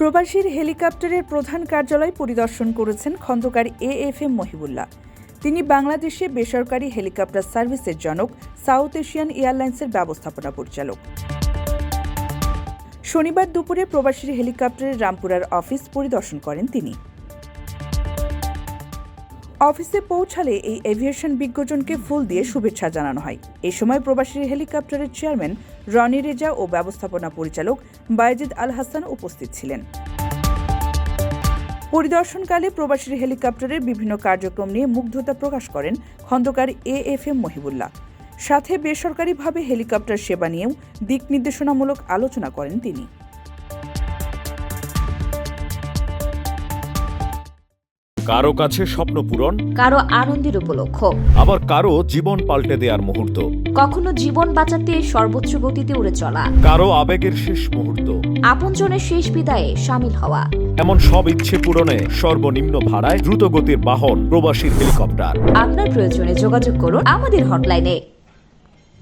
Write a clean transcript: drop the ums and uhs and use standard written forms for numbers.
প্রবাসীর হেলিকপ্টারের প্রধান কার্যালয় পরিদর্শন করেছেন খন্দকার এএফএম মহিবুল্লাহ। তিনি বাংলাদেশে বেসরকারি হেলিকপ্টার সার্ভিসের জনক সাউথ এশিয়ান এয়ারলাইন্সের ব্যবস্থাপনা পরিচালক। শনিবার দুপুরে প্রবাসীর হেলিকপ্টারের রামপুরার অফিস পরিদর্শন করেন তিনি। অফিসে পৌঁছালে এই এভিয়েশন বিজ্ঞজনকে ফুল দিয়ে শুভেচ্ছা জানানো হয়। এ সময় প্রবাসীর হেলিকপ্টারের চেয়ারম্যান রনি রেজা ও ব্যবস্থাপনা পরিচালক বায়েজিদ আল হাসান উপস্থিত ছিলেন। পরিদর্শনকালে প্রবাসীর হেলিকপ্টারের বিভিন্ন কার্যক্রম নিয়ে মুগ্ধতা প্রকাশ করেন খন্দকার এএফএম মহিবুল্লাহ। সাথে বেসরকারিভাবে হেলিকপ্টার সেবা নিয়েও দিক নির্দেশনামূলক আলোচনা করেন তিনি। কারো কাছে স্বপ্ন পূরণ, কারো আনন্দের উপলক্ষ, আবার কারো জীবন পাল্টে দেওয়ার মুহূর্ত, কখনো জীবন বাঁচাতে সর্বোচ্চ গতিতে উড়ে চলা, কারো আবেগের শেষ মুহূর্ত, আপনজনের শেষ বিদায়ে শামিল হওয়া, এমন সব ইচ্ছে পূরণে সর্বনিম্ন ভাড়ায় দ্রুতগতির বাহন প্রবাসীর হেলিকপ্টার। আপনার প্রয়োজনে যোগাযোগ করুন আমাদের হটলাইনে।